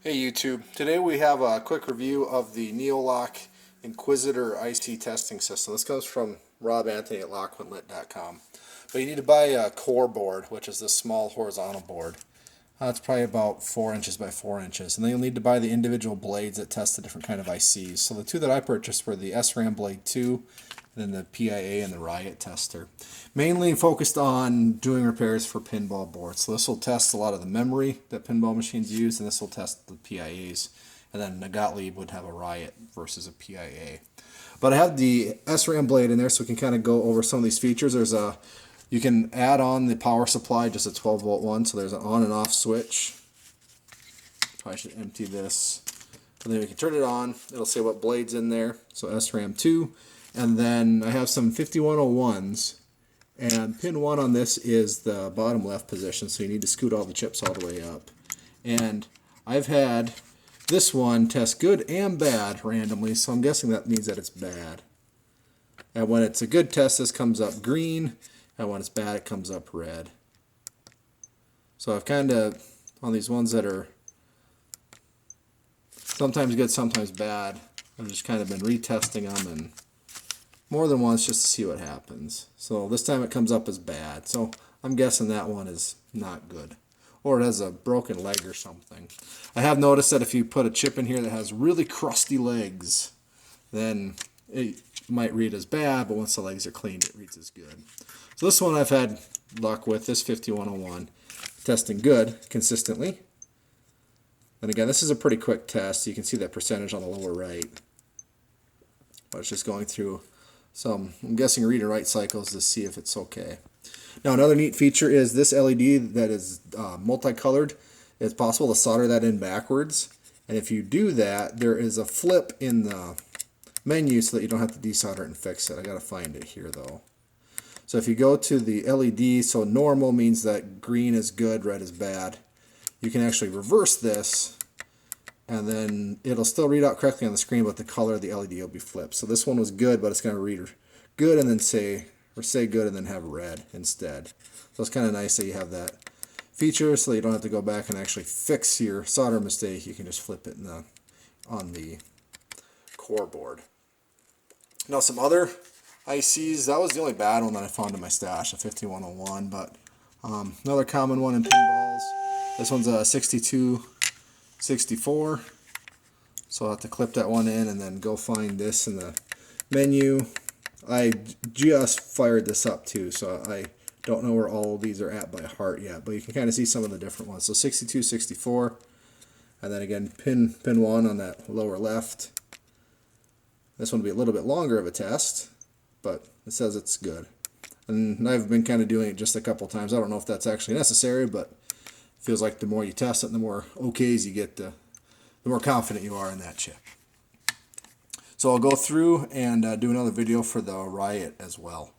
Hey YouTube, today we have a quick review of the Neoloch Inquisitor IC testing system. This comes from Rob Anthony at LockWinLit.com. But you need to buy a core board, which is this small horizontal board. It's probably about 4 inches by 4 inches. And then you'll need to buy the individual blades that test the different kind of ICs. So the two that I purchased were the SRAM Blade 2, and then the PIA and the Riot tester. Mainly focused on doing repairs for pinball boards. So this will test a lot of the memory that pinball machines use, and this will test the PIAs. And then the Gottlieb would have a Riot versus a PIA. But I have the SRAM blade in there so we can kind of go over some of these features. You can add on the power supply, just a 12 volt one, so there's an on and off switch. Probably should empty this. And then we can turn it on. It'll say what blade's in there. So SRAM 2. And then I have some 5101s. And pin 1 on this is the bottom left position, so you need to scoot all the chips all the way up. And I've had this one test good and bad randomly, so I'm guessing that means that it's bad. And when it's a good test, this comes up green. And when it's bad, it comes up red. So I've kind of, on these ones that are sometimes good, sometimes bad, I've just kind of been retesting them and more than once just to see what happens. So this time it comes up as bad. So I'm guessing that one is not good. Or it has a broken leg or something. I have noticed that if you put a chip in here that has really crusty legs, then it might read as bad, but once the legs are cleaned, it reads as good. So this one I've had luck with, this 5101, testing good consistently. And again, this is a pretty quick test. You can see that percentage on the lower right. But it's just going through some, I'm guessing, read and write cycles to see if it's okay. Now another neat feature is this LED that is multicolored. It's possible to solder that in backwards. And if you do that, there is a flip in the menu so that you don't have to desolder it and fix it. I gotta find it here though. So if you go to the LED, so normal means that green is good, red is bad. You can actually reverse this, and then it'll still read out correctly on the screen, but the color of the LED will be flipped. So this one was good, but it's going to read good and then say good and then have red instead. So it's kind of nice that you have that feature so that you don't have to go back and actually fix your solder mistake. You can just flip it on the core board. Now some other ICs, that was the only bad one that I found in my stash, a 5101, but another common one in pinballs. This one's a 6264, so I'll have to clip that one in and then go find this in the menu. I just fired this up too, so I don't know where all of these are at by heart yet, but you can kind of see some of the different ones. So 6264, and then again pin 1 on that lower left. This one will be a little bit longer of a test, but it says it's good. And I've been kind of doing it just a couple times. I don't know if that's actually necessary, but it feels like the more you test it, the more okays you get, the more confident you are in that chip. So I'll go through and do another video for the Riot as well.